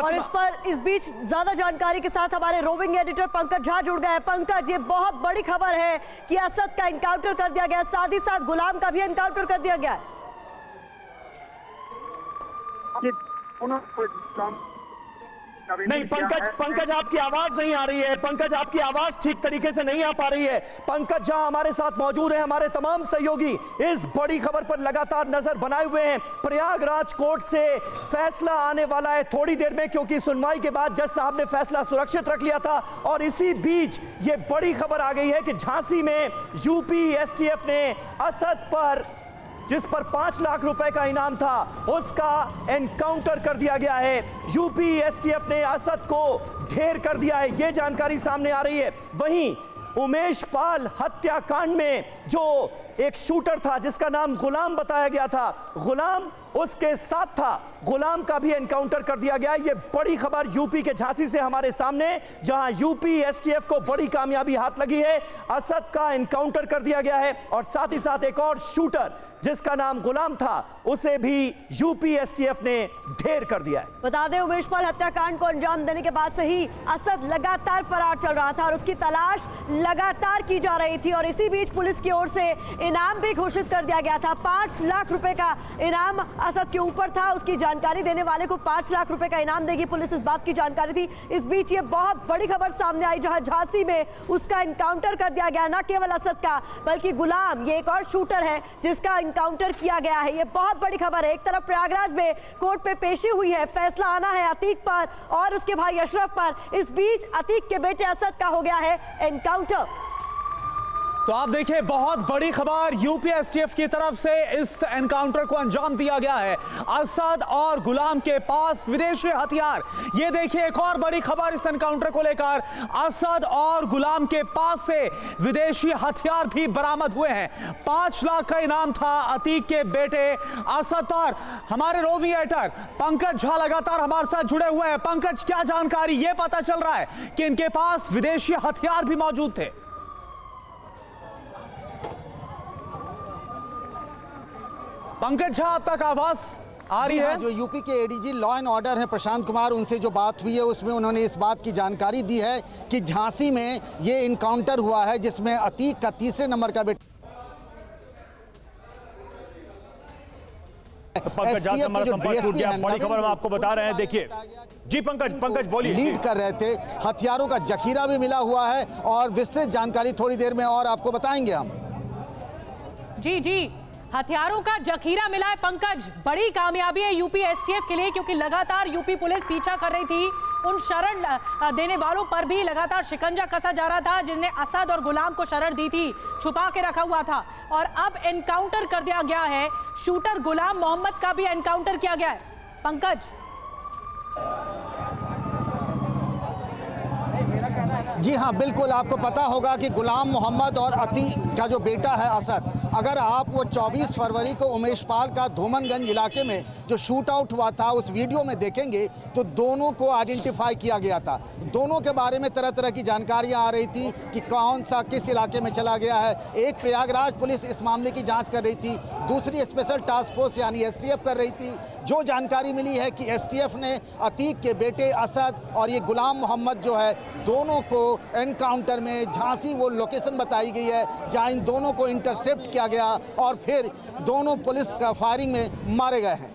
और इस बीच ज्यादा जानकारी के साथ हमारे रोविंग एडिटर पंकज झा जुड़ गए। पंकज, ये बहुत बड़ी खबर है कि असद का एनकाउंटर कर दिया गया, साथ ही साथ गुलाम का भी एनकाउंटर कर दिया गया। नहीं पंकज आपकी आवाज नहीं आ रही है। पंकज आपकी आवाज ठीक तरीके से नहीं आ पा रही है। पंकज झा हमारे साथ मौजूद है। हमारे तमाम सहयोगी इस बड़ी खबर पर लगातार नजर बनाए हुए हैं। प्रयागराज कोर्ट से फैसला आने वाला है थोड़ी देर में, क्योंकि सुनवाई के बाद जज साहब ने फैसला सुरक्षित रख लिया था। और इसी बीच ये बड़ी खबर आ गई है कि झांसी में यूपी एसटीएफ ने असद पर, जिस पर 5 लाख रुपए का इनाम था, उसका एनकाउंटर कर दिया गया है। यूपी एसटीएफ ने असद को ढेर कर दिया है, यह जानकारी सामने आ रही है। वहीं उमेश पाल हत्याकांड में जो एक शूटर था जिसका नाम गुलाम बताया गया था, गुलाम उसके साथ था, गुलाम का भी एनकाउंटर कर दिया गया। ये बड़ी खबर यूपी के झांसी से हमारे सामने, जहां यूपी एसटीएफ को बड़ी कामयाबी हाथ लगी है। असद का एनकाउंटर कर दिया गया है और साथ ही साथ एक और शूटर जिसका नाम गुलाम था, उसे भी यूपी एसटीएफ ने ढेर कर दिया है। बता दें, उमेश पाल हत्याकांड को अंजाम देने के बाद से ही असद लगातार फरार चल रहा था और उसकी तलाश लगातार की जा रही थी। और इसी बीच पुलिस की ओर से इनाम भी घोषित कर दिया गया था। 5 लाख रुपए का इनाम असद के ऊपर था। उसकी जानकारी देने वाले को 5 लाख रुपए का इनाम देगी पुलिस, इस बात की जानकारी थी। इस बीच ये बहुत बड़ी खबर सामने आई, जहां झांसी में उसका एनकाउंटर कर दिया गया। न केवल असद का बल्कि गुलाम, ये एक और शूटर है जिसका एनकाउंटर किया गया है। ये बहुत बड़ी खबर है। एक तरफ प्रयागराज में कोर्ट में पेशी हुई है, फैसला आना है अतीक पर और उसके भाई अशरफ पर। इस बीच अतीक के बेटे असद का हो गया है एनकाउंटर। तो आप देखिए, बहुत बड़ी खबर यूपी एसटीएफ की तरफ से इस एनकाउंटर को अंजाम दिया गया है। असद और गुलाम के पास विदेशी हथियार, ये देखिए एक और बड़ी खबर इस एनकाउंटर को लेकर। असद और गुलाम के पास से विदेशी हथियार भी बरामद हुए हैं। 5 लाख का इनाम था अतीक के बेटे असद पर। हमारे रोविंग एडिटर पंकज झा लगातार हमारे साथ जुड़े हुए हैं। पंकज, क्या जानकारी ये पता चल रहा है कि इनके पास विदेशी हथियार भी मौजूद थे? पंकज झा, अब तक आवाज आ रही है? जो यूपी के एडीजी लॉ एंड ऑर्डर हैं प्रशांत कुमार, उनसे जो बात हुई है उसमें उन्होंने इस बात की जानकारी दी है कि झांसी में ये इनकाउंटर हुआ है जिसमें अतीक का 3 नंबर का बेटा पंकज झा से हमारा संपर्क टूट गया। बड़ी खबर हम आपको बता रहे हैं। देखिए जी पंकज बोलिए। लीड कर रहे थे, हथियारों का जखीरा भी मिला हुआ है और विस्तृत जानकारी थोड़ी देर में और आपको बताएंगे हम। जी, हथियारों का जखीरा मिला है पंकज। बड़ी कामयाबी है यूपी एसटीएफ के लिए, क्योंकि लगातार यूपी पुलिस पीछा कर रही थी। उन शरण देने वालों पर भी लगातार शिकंजा कसा जा रहा था जिन्हें असद और गुलाम को शरण दी थी, छुपा के रखा हुआ था। और अब एनकाउंटर कर दिया गया है। शूटर गुलाम मोहम्मद का भी एनकाउंटर किया गया है। पंकज जी हाँ, बिल्कुल आपको पता होगा कि गुलाम मोहम्मद और अतीक का जो बेटा है असद, अगर आप वो 24 फरवरी को उमेश पाल का धूमनगंज इलाके में जो शूट आउट हुआ था उस वीडियो में देखेंगे तो दोनों को आइडेंटिफाई किया गया था। दोनों के बारे में तरह तरह की जानकारियां आ रही थी कि कौन सा किस इलाके में चला गया है। एक प्रयागराज पुलिस इस मामले की जांच कर रही थी, दूसरी स्पेशल टास्क फोर्स यानी एसटीएफ कर रही थी। जो जानकारी मिली है कि एसटीएफ ने अतीक के बेटे असद और ये गुलाम मोहम्मद जो है, दोनों को एनकाउंटर में झांसी वो लोकेशन बताई गई है जहां इन दोनों को इंटरसेप्ट किया गया और फिर दोनों पुलिस का फायरिंग में मारे गए हैं।